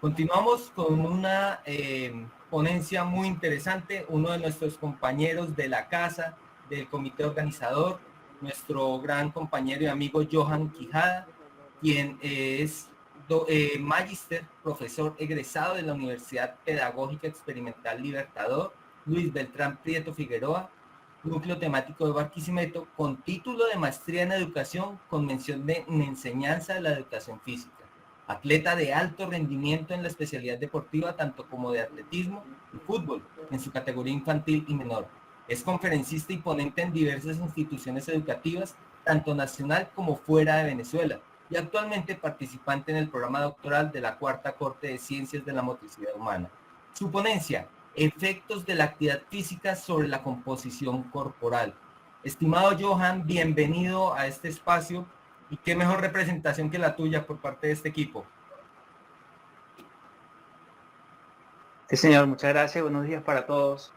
Continuamos con una ponencia muy interesante. Uno de nuestros compañeros de la casa, del comité organizador, nuestro gran compañero y amigo Johan Quijada, quien es magíster, profesor egresado de la Universidad Pedagógica Experimental Libertador, Luis Beltrán Prieto Figueroa, núcleo temático de Barquisimeto, con título de maestría en educación con mención en enseñanza de la educación física. Atleta de alto rendimiento en la especialidad deportiva, tanto como de atletismo y fútbol, en su categoría infantil y menor. Es conferencista y ponente en diversas instituciones educativas, tanto nacional como fuera de Venezuela, y actualmente participante en el programa doctoral de la Cuarta Corte de Ciencias de la Motricidad Humana. Su ponencia: efectos de la actividad física sobre la composición corporal. Estimado Johan, bienvenido a este espacio. Y qué mejor representación que la tuya por parte de este equipo. Sí, señor, muchas gracias. Buenos días para todos.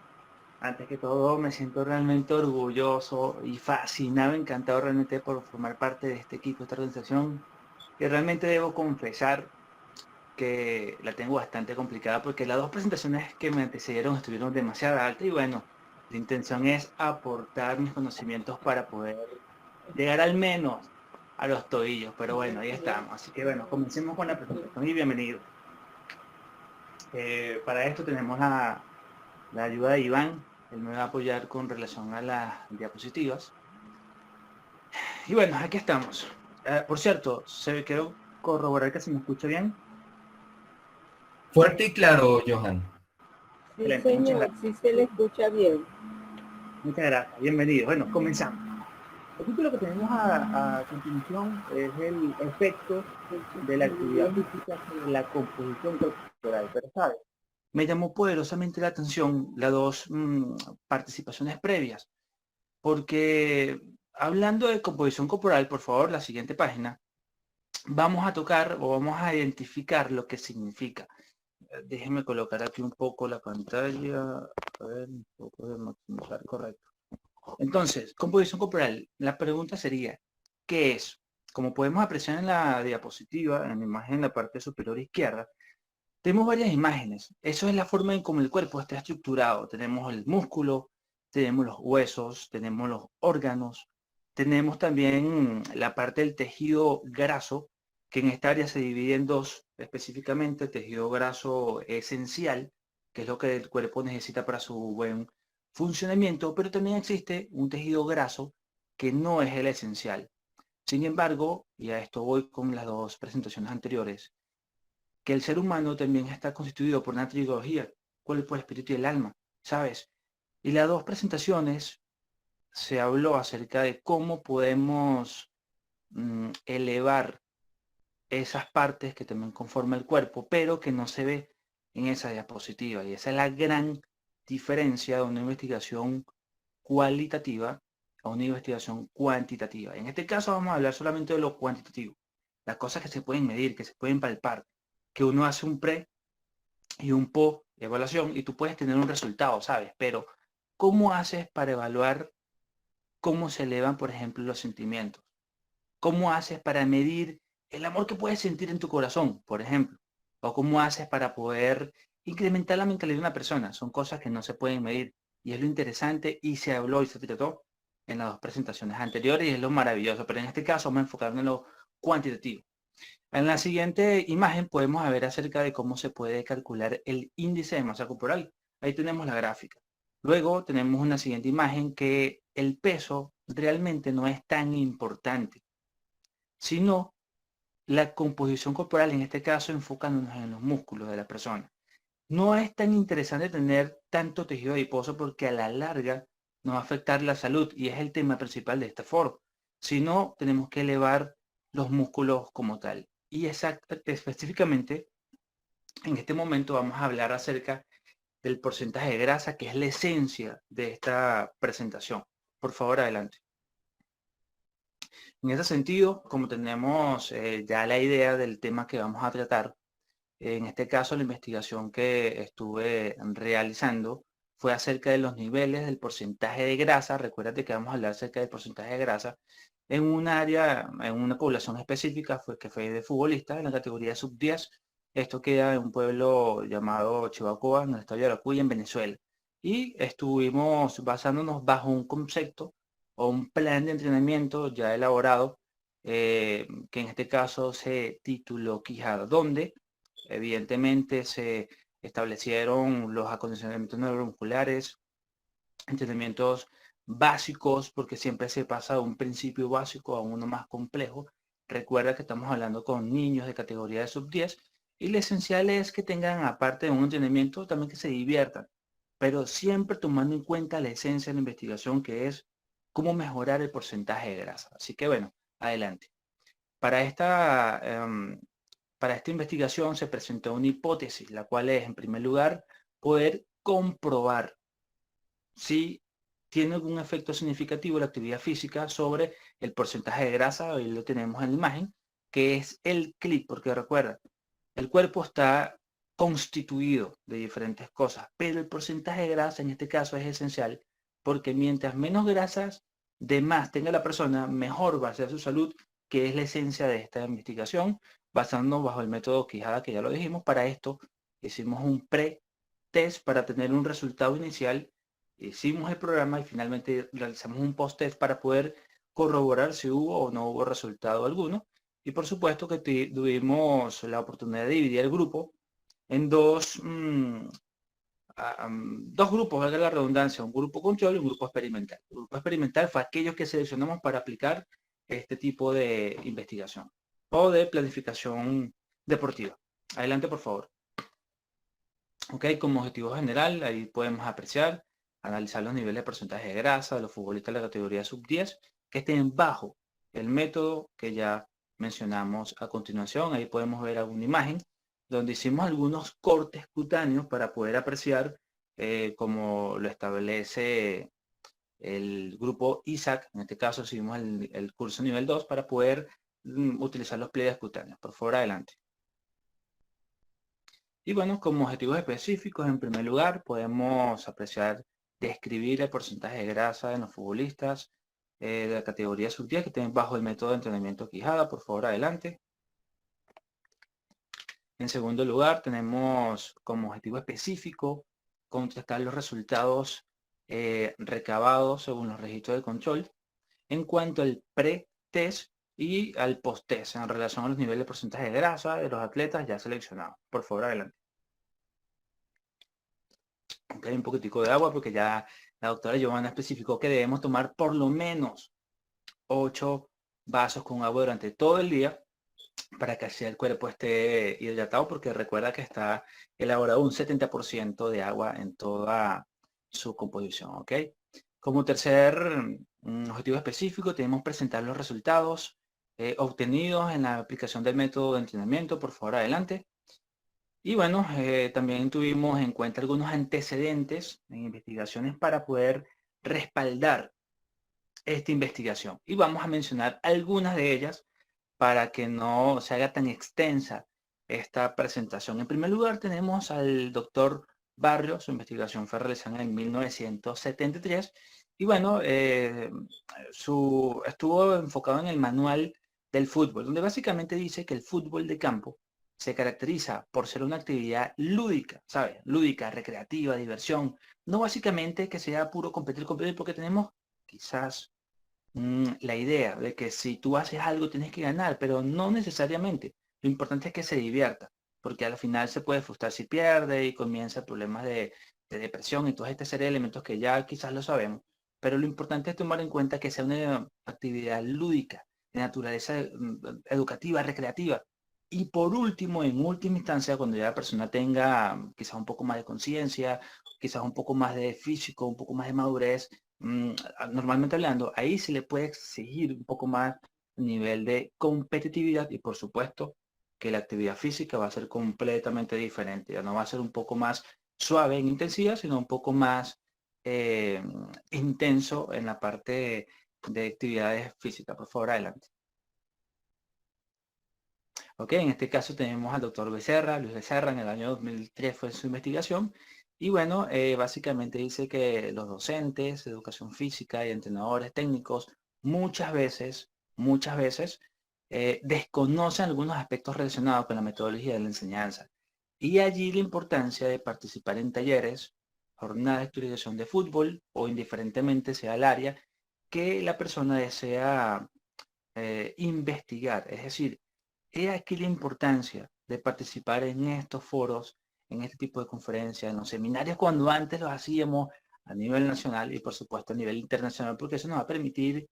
Antes que todo, me siento realmente orgulloso y fascinado, encantado realmente por formar parte de este equipo, de esta organización, que realmente debo confesar que la tengo bastante complicada porque las dos presentaciones que me antecedieron estuvieron demasiado altas y bueno, la intención es aportar mis conocimientos para poder llegar al menos a los tobillos, pero bueno, ahí estamos. Así que bueno, comencemos con la presentación y bienvenido. Para esto tenemos la ayuda de Iván. Él me va a apoyar con relación a las diapositivas. Y bueno, aquí estamos. Por cierto, quiero corroborar que se me escucha bien. Fuerte y claro, Johan. Sí, Excelente, señor, sí se le escucha bien. muchas gracias. Bienvenido. Bueno, comenzamos. El título que tenemos a continuación es el efecto de la actividad física sobre la composición corporal. Pero, ¿sabes? Me llamó poderosamente la atención las dos participaciones previas, porque hablando de composición corporal, por favor, la siguiente página, vamos a tocar o vamos a identificar lo que significa. Déjenme colocar aquí un poco la pantalla, a ver, un poco de maximizar, correcto. Entonces, composición corporal, la pregunta sería, ¿qué es? Como podemos apreciar en la diapositiva, en la imagen en la parte superior izquierda, tenemos varias imágenes. Eso es la forma en cómo el cuerpo está estructurado. Tenemos el músculo, tenemos los huesos, tenemos los órganos, tenemos también la parte del tejido graso, que en esta área se divide en dos, específicamente el tejido graso esencial, que es lo que el cuerpo necesita para su buen funcionamiento, pero también existe un tejido graso que no es el esencial. Sin embargo, y a esto voy con las dos presentaciones anteriores, que el ser humano también está constituido por una trilogía, cuerpo, espíritu y el alma, ¿sabes? Y las dos presentaciones se habló acerca de cómo podemos elevar esas partes que también conforman el cuerpo, pero que no se ve en esa diapositiva. Y esa es la gran diferencia de una investigación cualitativa a una investigación cuantitativa. En este caso vamos a hablar solamente de lo cuantitativo, las cosas que se pueden medir, que se pueden palpar, que uno hace un pre y un post evaluación y tú puedes tener un resultado, ¿sabes? Pero ¿cómo haces para evaluar cómo se elevan, por ejemplo, los sentimientos? ¿Cómo haces para medir el amor que puedes sentir en tu corazón, por ejemplo? ¿O cómo haces para poder incrementar la mentalidad de una persona? Son cosas que no se pueden medir. Y es lo interesante y se habló y se trató en las dos presentaciones anteriores y es lo maravilloso. Pero en este caso vamos a enfocarnos en lo cuantitativo. En la siguiente imagen podemos ver acerca de cómo se puede calcular el índice de masa corporal. Ahí tenemos la gráfica. Luego tenemos una siguiente imagen que el peso realmente no es tan importante, sino la composición corporal, en este caso enfocándonos en los músculos de la persona. No es tan interesante tener tanto tejido adiposo porque a la larga nos va a afectar la salud y es el tema principal de este foro. Si no, tenemos que elevar los músculos como tal. Y específicamente, en este momento vamos a hablar acerca del porcentaje de grasa, que es la esencia de esta presentación. Por favor, adelante. En ese sentido, como tenemos ya la idea del tema que vamos a tratar, en este caso la investigación que estuve realizando fue acerca de los niveles del porcentaje de grasa. Recuérdate que vamos a hablar acerca del porcentaje de grasa en un área, en una población específica, que fue de futbolistas en la categoría sub-10, Esto queda en un pueblo llamado Chivacoa, en el estado de Yaracuy, en Venezuela. Y estuvimos basándonos bajo un concepto o un plan de entrenamiento ya elaborado, que en este caso se tituló Quijada, donde evidentemente se establecieron los acondicionamientos neuromusculares, entrenamientos básicos, porque siempre se pasa de un principio básico a uno más complejo. Recuerda que estamos hablando con niños de categoría de sub 10 y lo esencial es que tengan, aparte de un entrenamiento, también que se diviertan, pero siempre tomando en cuenta la esencia de la investigación, que es cómo mejorar el porcentaje de grasa. Así que bueno, adelante. Para esta, para esta investigación se presentó una hipótesis, la cual es, en primer lugar, poder comprobar si tiene algún efecto significativo la actividad física sobre el porcentaje de grasa. Hoy lo tenemos en la imagen, que es el clip, porque recuerda, el cuerpo está constituido de diferentes cosas, pero el porcentaje de grasa en este caso es esencial, porque mientras menos grasas de más tenga la persona, mejor va a ser su salud, que es la esencia de esta investigación, basándonos bajo el método Quijada, que ya lo dijimos. Para esto hicimos un pre-test para tener un resultado inicial, hicimos el programa y finalmente realizamos un post-test para poder corroborar si hubo o no hubo resultado alguno. Y por supuesto que tuvimos la oportunidad de dividir el grupo en dos grupos, valga la redundancia, un grupo control y un grupo experimental. El grupo experimental fue aquellos que seleccionamos para aplicar este tipo de investigación o de planificación deportiva. Adelante, por favor. Ok, como objetivo general, ahí podemos apreciar, analizar los niveles de porcentaje de grasa de los futbolistas de la categoría sub 10 que estén bajo el método que ya mencionamos a continuación. Ahí podemos ver alguna imagen donde hicimos algunos cortes cutáneos para poder apreciar, como lo establece el grupo ISAC. En este caso seguimos el curso nivel 2 para poder utilizar los pliegues cutáneos. Por favor, adelante. Y bueno, como objetivos específicos, en primer lugar, podemos apreciar, describir el porcentaje de grasa en los futbolistas de la categoría sub 10 que estén bajo el método de entrenamiento Quijada. Por favor, adelante. En segundo lugar, tenemos como objetivo específico contrastar los resultados recabados según los registros de control en cuanto al pre-test y al post-test en relación a los niveles de porcentaje de grasa de los atletas ya seleccionados. Por favor, adelante. Okay, un poquitico de agua porque ya la doctora Giovanna especificó que debemos tomar por lo menos 8 vasos con agua durante todo el día para que así el cuerpo esté hidratado, porque recuerda que está elaborado un 70% de agua en toda su composición. ¿Ok? Como tercer objetivo específico, tenemos presentar los resultados obtenidos en la aplicación del método de entrenamiento. Por favor, adelante. Y bueno, también tuvimos en cuenta algunos antecedentes en investigaciones para poder respaldar esta investigación. Y vamos a mencionar algunas de ellas para que no se haga tan extensa esta presentación. En primer lugar, tenemos al doctor Barrio. Su investigación fue realizada en 1973. Y bueno, estuvo enfocado en el manual del fútbol, donde básicamente dice que el fútbol de campo se caracteriza por ser una actividad lúdica, ¿sabes? Lúdica, recreativa, diversión. No básicamente que sea puro competir, porque tenemos quizás la idea de que si tú haces algo tienes que ganar, pero no necesariamente. Lo importante es que se divierta, porque al final se puede frustrar si pierde y comienza problemas de depresión y toda esta serie de elementos que ya quizás lo sabemos. Pero lo importante es tomar en cuenta que sea una actividad lúdica, de naturaleza educativa, recreativa. Y por último, en última instancia, cuando ya la persona tenga quizás un poco más de conciencia, quizás un poco más de físico, un poco más de madurez, normalmente hablando, ahí se le puede exigir un poco más nivel de competitividad y por supuesto que la actividad física va a ser completamente diferente. Ya no va a ser un poco más suave en intensidad, sino un poco más intenso en la parte de actividades físicas. Por favor, adelante. Ok, en este caso tenemos al doctor Becerra, Luis Becerra, en el año 2003 fue su investigación. Y bueno, básicamente dice que los docentes de educación física y entrenadores técnicos muchas veces desconocen algunos aspectos relacionados con la metodología de la enseñanza. Y allí la importancia de participar en talleres, jornadas de actualización de fútbol o indiferentemente sea el área que la persona desea investigar. Es decir, he aquí la importancia de participar en estos foros, en este tipo de conferencias, en los seminarios cuando antes los hacíamos a nivel nacional y por supuesto a nivel internacional, porque eso nos va a permitir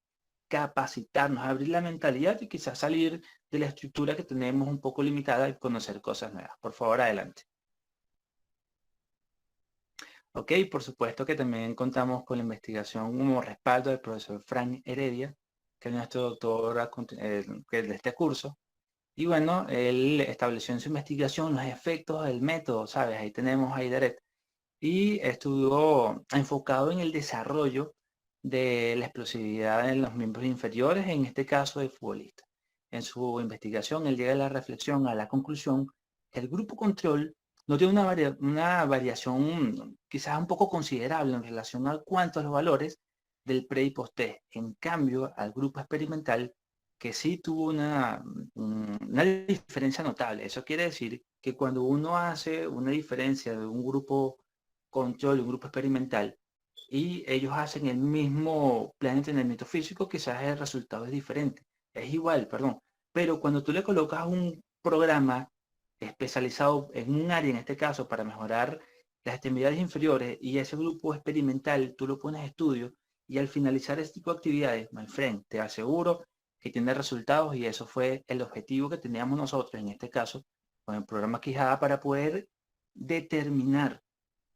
capacitarnos, abrir la mentalidad y quizás salir de la estructura que tenemos un poco limitada y conocer cosas nuevas. Por favor, adelante. Ok, por supuesto que también contamos con la investigación como respaldo del profesor Frank Heredia, que es nuestro doctor que es de este curso. Y bueno, él estableció en su investigación los efectos del método, ¿sabes? Ahí tenemos a Idaret. Y estuvo enfocado en el desarrollo de la explosividad en los miembros inferiores, en este caso de futbolistas. En su investigación, él llega a la reflexión, a la conclusión, que el grupo control no tiene una variación quizás un poco considerable en relación a cuántos los valores del pre y post-test. En cambio, al grupo experimental, que sí tuvo una diferencia notable. Eso quiere decir que cuando uno hace una diferencia de un grupo control, un grupo experimental, y ellos hacen el mismo plan de entrenamiento físico, quizás el resultado es diferente. Es igual, perdón. Pero cuando tú le colocas un programa especializado en un área, en este caso, para mejorar las extremidades inferiores, y ese grupo experimental, tú lo pones a estudio, y al finalizar este tipo de actividades, my friend, te aseguro que tiene resultados, y eso fue el objetivo que teníamos nosotros, en este caso, con el programa Quijada, para poder determinar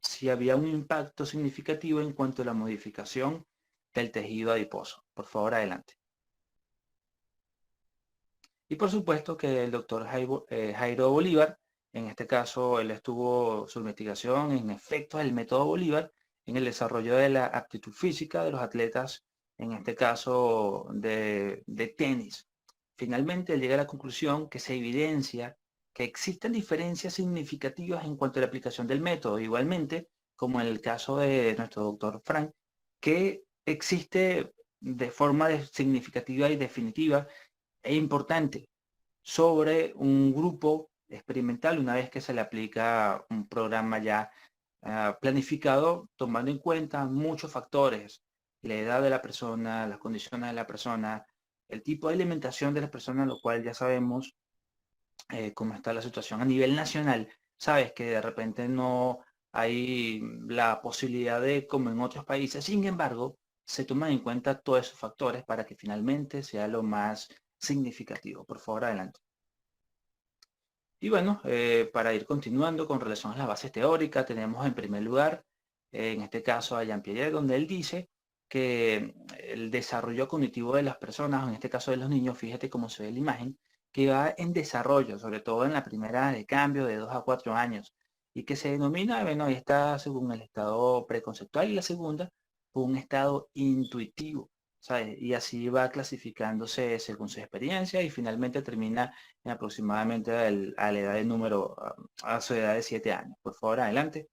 si había un impacto significativo en cuanto a la modificación del tejido adiposo. Por favor, adelante. Y por supuesto que el doctor Jairo Bolívar, en este caso, él estuvo su investigación en efectos del método Bolívar en el desarrollo de la aptitud física de los atletas, en este caso de tenis. Finalmente, él llega a la conclusión que se evidencia que existen diferencias significativas en cuanto a la aplicación del método, igualmente, como en el caso de nuestro doctor Frank, que existe de forma significativa y definitiva e importante sobre un grupo experimental una vez que se le aplica un programa ya planificado, tomando en cuenta muchos factores: la edad de la persona, las condiciones de la persona, el tipo de alimentación de la persona, lo cual ya sabemos cómo está la situación a nivel nacional. Sabes que de repente no hay la posibilidad de, como en otros países, sin embargo, se toman en cuenta todos esos factores para que finalmente sea lo más significativo. Por favor, adelante. Y bueno, para ir continuando con relación a las bases teóricas, tenemos en primer lugar, en este caso a Jean Piaget, donde él dice que el desarrollo cognitivo de las personas, en este caso de los niños, fíjate cómo se ve la imagen, que va en desarrollo, sobre todo en la primera de cambio de 2 a 4 años, y que se denomina, bueno, ahí está según el estado preconceptual, y la segunda, un estado intuitivo, ¿sabes? Y así va clasificándose según su experiencia y finalmente termina en aproximadamente a la edad de número, a su edad de 7 años. Por favor, adelante.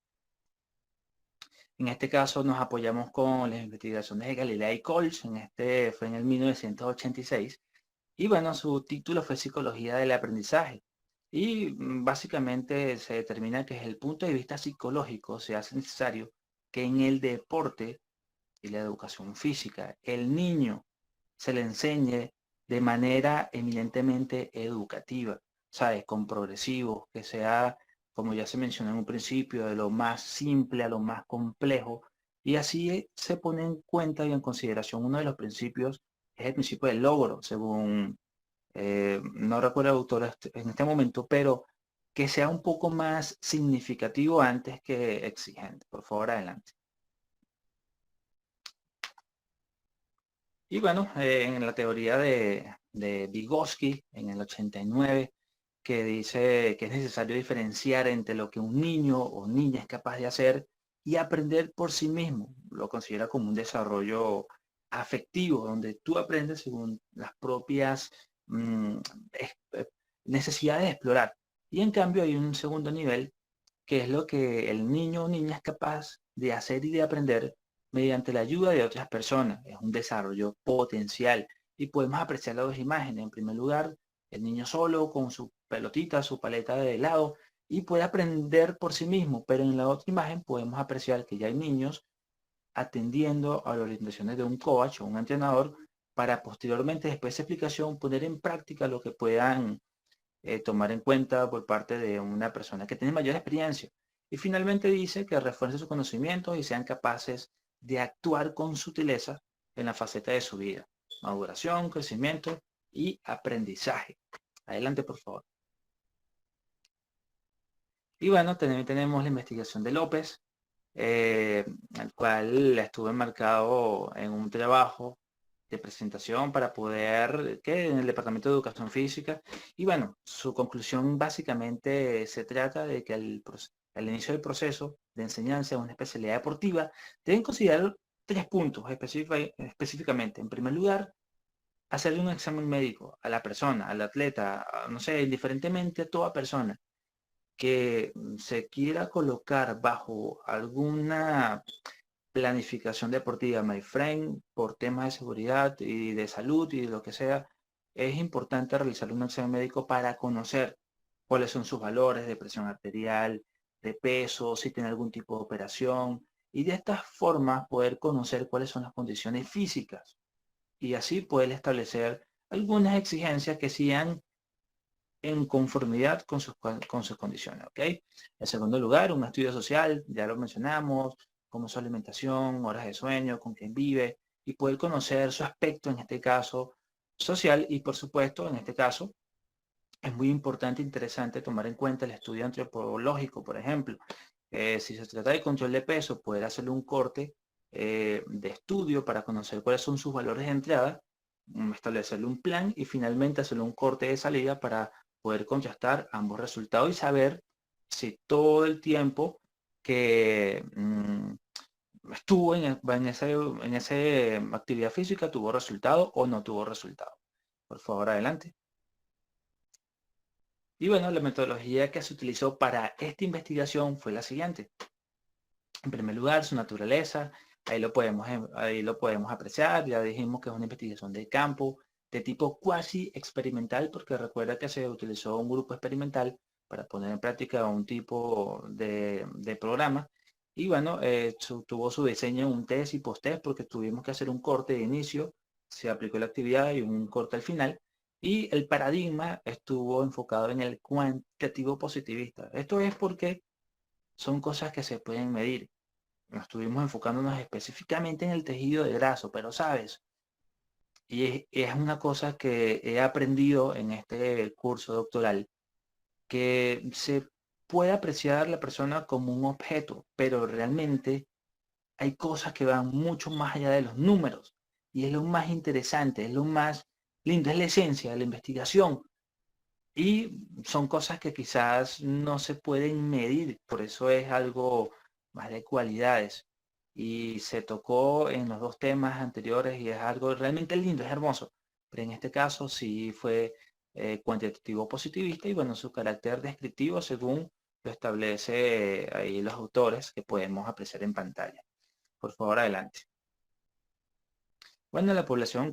En este caso nos apoyamos con las investigaciones de Galilea y Colch, este fue en el 1986, y bueno, su título fue Psicología del Aprendizaje. Y básicamente se determina que desde el punto de vista psicológico se hace necesario que en el deporte y la educación física, el niño se le enseñe de manera eminentemente educativa, ¿sabes? Con progresivos, que sea, como ya se mencionó en un principio, de lo más simple a lo más complejo. Y así se pone en cuenta y en consideración uno de los principios, es el principio del logro, según, no recuerdo el autor en este momento, pero que sea un poco más significativo antes que exigente. Por favor, adelante. Y bueno, en la teoría de Vygotsky, en el 89, que dice que es necesario diferenciar entre lo que un niño o niña es capaz de hacer y aprender por sí mismo. Lo considera como un desarrollo afectivo, donde tú aprendes según las propias mm, necesidades de explorar. Y en cambio hay un segundo nivel, que es lo que el niño o niña es capaz de hacer y de aprender mediante la ayuda de otras personas. Es un desarrollo potencial. y podemos apreciar las dos imágenes. En primer lugar, el niño solo con su pelotita, su paleta de helado, y puede aprender por sí mismo, pero en la otra imagen podemos apreciar que ya hay niños atendiendo a las orientaciones de un coach o un entrenador para posteriormente, después de esa explicación, poner en práctica lo que puedan tomar en cuenta por parte de una persona que tiene mayor experiencia. Y finalmente dice que refuercen sus conocimientos y sean capaces de actuar con sutileza en la faceta de su vida. Maduración, crecimiento y aprendizaje. Adelante, por favor. Y bueno, también tenemos la investigación de López, el cual estuvo enmarcado en un trabajo de presentación para poder, que en el Departamento de Educación Física. Y bueno, su conclusión básicamente se trata de que al inicio del proceso de enseñanza de una especialidad deportiva, deben considerar 3 puntos específicamente. En primer lugar, hacerle un examen médico a la persona, al atleta, no sé, indiferentemente a toda persona que se quiera colocar bajo alguna planificación deportiva, my friend, por temas de seguridad y de salud y de lo que sea, es importante realizar un examen médico para conocer cuáles son sus valores de presión arterial, de peso, si tiene algún tipo de operación, y de esta forma poder conocer cuáles son las condiciones físicas y así poder establecer algunas exigencias que sean en conformidad con sus condiciones, ¿ok? En segundo lugar, un estudio social, ya lo mencionamos, como su alimentación, horas de sueño, con quién vive, y poder conocer su aspecto, en este caso, social, y por supuesto, en este caso, es muy importante e interesante tomar en cuenta el estudio antropológico, por ejemplo. Si se trata de control de peso, poder hacerle un corte de estudio para conocer cuáles son sus valores de entrada, establecerle un plan y finalmente hacerle un corte de salida para poder contrastar ambos resultados y saber si todo el tiempo que estuvo en esa actividad física tuvo resultado o no tuvo resultado. Por favor, adelante. Y bueno, la metodología que se utilizó para esta investigación fue la siguiente. En primer lugar, su naturaleza, ahí lo podemos apreciar, ya dijimos que es una investigación de campo, de tipo cuasi experimental, porque recuerda que se utilizó un grupo experimental para poner en práctica un tipo de programa. Y bueno, tuvo su diseño un test y post-test, porque tuvimos que hacer un corte de inicio, se aplicó la actividad y un corte al final. Y el paradigma estuvo enfocado en el cuantitativo positivista. Esto es porque son cosas que se pueden medir. Nos estuvimos enfocándonos específicamente en el tejido de graso, pero sabes, y es una cosa que he aprendido en este curso doctoral, que se puede apreciar la persona como un objeto, pero realmente hay cosas que van mucho más allá de los números. Y es lo más interesante, es lo más lindo, es la esencia de la investigación. Y son cosas que quizás no se pueden medir, por eso es algo más de cualidades. Y se tocó en los 2 temas anteriores y es algo realmente lindo, es hermoso. Pero en este caso sí fue cuantitativo positivista y bueno, su carácter descriptivo según lo establece ahí los autores que podemos apreciar en pantalla. Por favor, adelante. Bueno, la población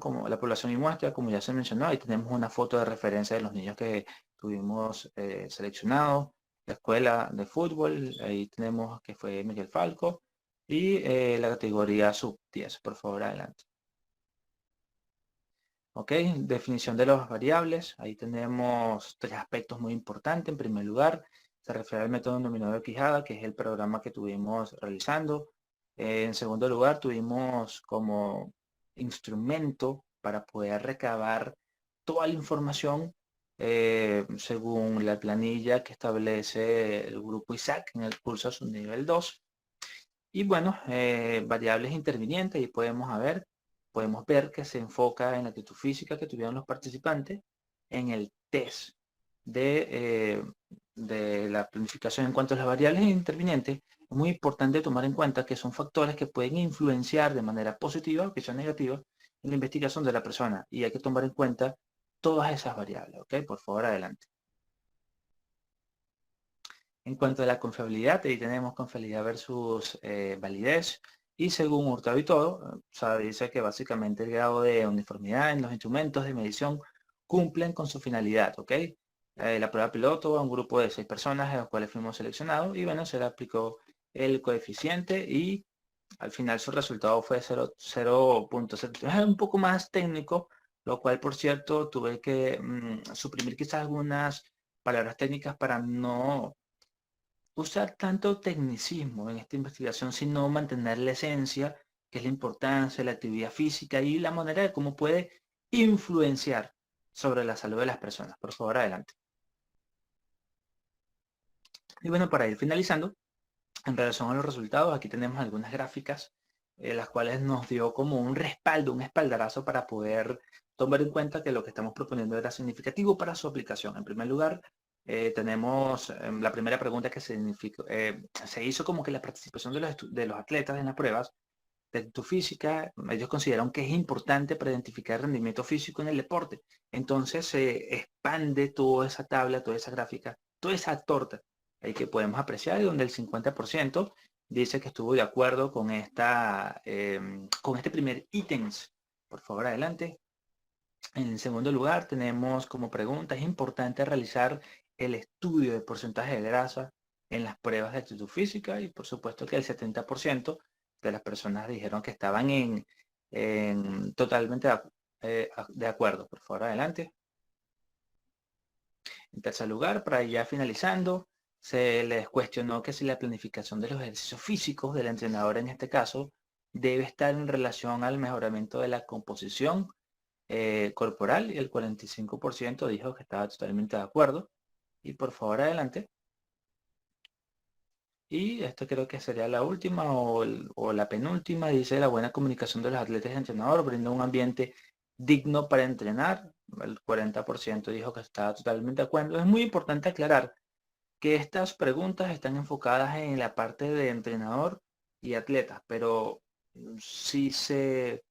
y muestra, como ya se mencionó, ahí tenemos una foto de referencia de los niños que tuvimos seleccionados, la escuela de fútbol, ahí tenemos que fue Miguel Falco, y la categoría sub-10, por favor, adelante. Ok, definición de las variables, ahí tenemos 3 aspectos muy importantes. En primer lugar, se refiere al método denominador de Quijada, que es el programa que tuvimos realizando. En segundo lugar, tuvimos como instrumento para poder recabar toda la información según la planilla que establece el grupo ISAC en el curso su nivel 2. Y bueno, variables intervinientes, y podemos ver que se enfoca en la actitud física que tuvieron los participantes en el test de la planificación. En cuanto a las variables intervinientes, es muy importante tomar en cuenta que son factores que pueden influenciar de manera positiva o quizás negativa en la investigación de la persona, y hay que tomar en cuenta todas esas variables. ¿Ok? Por favor, adelante. En cuanto a la confiabilidad, ahí tenemos confiabilidad versus validez. Y según Hurtado y todo, o sea, dice que básicamente el grado de uniformidad en los instrumentos de medición cumplen con su finalidad, ¿ok? La prueba piloto a un grupo de 6 personas, a los cuales fuimos seleccionados, y bueno, se le aplicó el coeficiente y al final su resultado fue 0.0. Es un poco más técnico, lo cual, por cierto, tuve que suprimir quizás algunas palabras técnicas para no usar tanto tecnicismo en esta investigación, sino mantener la esencia, que es la importancia de la actividad física y la manera de cómo puede influenciar sobre la salud de las personas. Por favor, adelante. Y bueno, para ir finalizando, en relación a los resultados, aquí tenemos algunas gráficas, las cuales nos dio como un respaldo, un espaldarazo para poder tomar en cuenta que lo que estamos proponiendo era significativo para su aplicación. En primer lugar, tenemos la primera pregunta que se hizo como que la participación de los atletas en las pruebas de actitud física, ellos consideran que es importante para identificar el rendimiento físico en el deporte. Entonces se expande toda esa tabla, toda esa gráfica, toda esa torta ahí que podemos apreciar, y donde el 50% dice que estuvo de acuerdo con con este primer ítems. Por favor, adelante. En segundo lugar, tenemos como pregunta: ¿es importante realizar el estudio de porcentaje de grasa en las pruebas de actitud física? Y por supuesto que el 70% de las personas dijeron que estaban totalmente de acuerdo. Por favor, adelante. En tercer lugar, para ir ya finalizando, se les cuestionó que si la planificación de los ejercicios físicos del entrenador, en este caso, debe estar en relación al mejoramiento de la composición corporal, y el 45% dijo que estaba totalmente de acuerdo. Y por favor, adelante. Y esto creo que sería la última o la penúltima. Dice: la buena comunicación de los atletas y entrenador brinda un ambiente digno para entrenar. El 40% dijo que estaba totalmente de acuerdo. Es muy importante aclarar que estas preguntas están enfocadas en la parte de entrenador y atletas, pero si se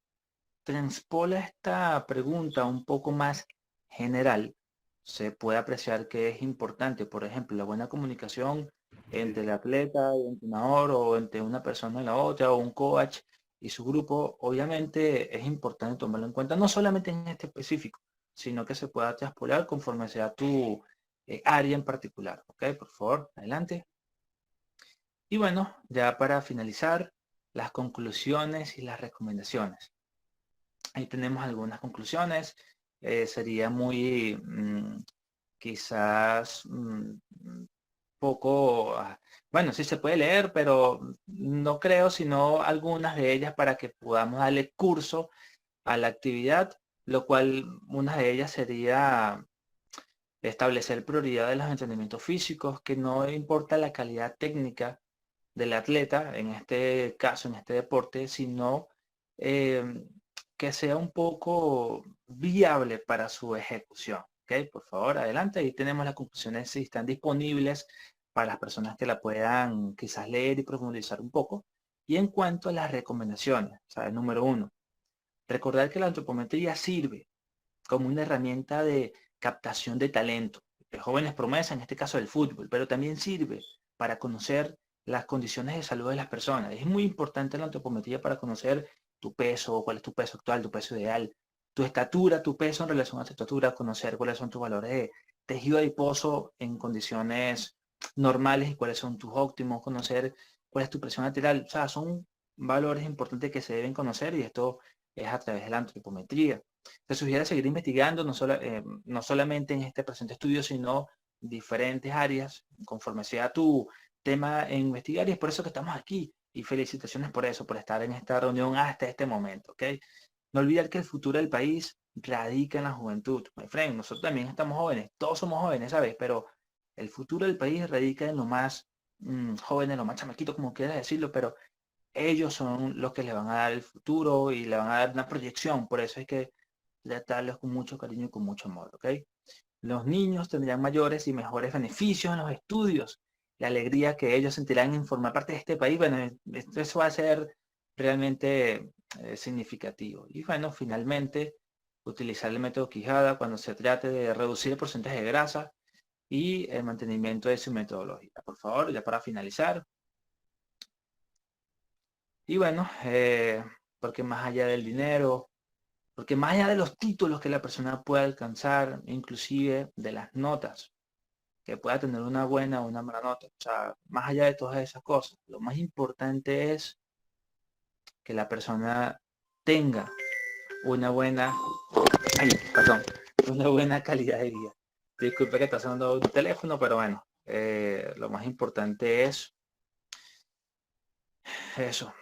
transpola esta pregunta un poco más general, se puede apreciar que es importante, por ejemplo, la buena comunicación entre el atleta y el entrenador, o entre una persona y la otra, o un coach y su grupo. Obviamente es importante tomarlo en cuenta, no solamente en este específico, sino que se pueda traspolar conforme sea tu área en particular. Ok, por favor, adelante. Y bueno, ya para finalizar, las conclusiones y las recomendaciones. Ahí tenemos algunas conclusiones. Sería muy quizás poco, bueno, sí se puede leer, pero no creo, sino algunas de ellas para que podamos darle curso a la actividad, lo cual una de ellas sería establecer prioridad de los entrenamientos físicos, que no importa la calidad técnica del atleta, en este caso, en este deporte, sino eh, que sea un poco viable para su ejecución. ¿Ok? Por favor, adelante. Ahí tenemos las conclusiones, si están disponibles para las personas que la puedan quizás leer y profundizar un poco. Y en cuanto a las recomendaciones, ¿sabes? Número 1, recordar que la antropometría sirve como una herramienta de captación de talento, de jóvenes promesas, en este caso del fútbol, pero también sirve para conocer las condiciones de salud de las personas. Es muy importante la antropometría para conocer tu peso, cuál es tu peso actual, tu peso ideal, tu estatura, tu peso en relación a tu estatura, conocer cuáles son tus valores de tejido adiposo en condiciones normales y cuáles son tus óptimos, conocer cuál es tu presión arterial. O sea, son valores importantes que se deben conocer, y esto es a través de la antropometría. Te sugiere seguir investigando, no solamente en este presente estudio, sino diferentes áreas, conforme sea tu tema en investigar, y es por eso que estamos aquí. Y felicitaciones por eso, por estar en esta reunión hasta este momento, ¿ok? No olvidar que el futuro del país radica en la juventud. My friend, nosotros también estamos jóvenes, todos somos jóvenes, ¿sabes? Pero el futuro del país radica en lo más jóvenes, lo más chamaquito, como quieras decirlo, pero ellos son los que le van a dar el futuro y le van a dar una proyección. Por eso hay que tratarlos con mucho cariño y con mucho amor, ¿ok? Los niños tendrán mayores y mejores beneficios en los estudios. La alegría que ellos sentirán en formar parte de este país, bueno, eso va a ser realmente significativo. Y bueno, finalmente, utilizar el método Quijada cuando se trate de reducir el porcentaje de grasa y el mantenimiento de su metodología. Por favor, ya para finalizar. Y bueno, porque más allá del dinero, porque más allá de los títulos que la persona pueda alcanzar, inclusive de las notas, que pueda tener una buena o una mala nota, o sea, más allá de todas esas cosas, lo más importante es que la persona tenga una buena, ay, perdón, una buena calidad de vida. Disculpe que está sonando un teléfono, pero bueno, lo más importante es eso,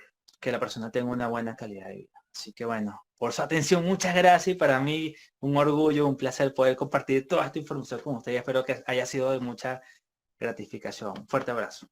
que la persona tenga una buena calidad de vida. Así que bueno, por su atención, muchas gracias. Y para mí un orgullo, un placer poder compartir toda esta información con ustedes. Espero que haya sido de mucha gratificación. Fuerte abrazo.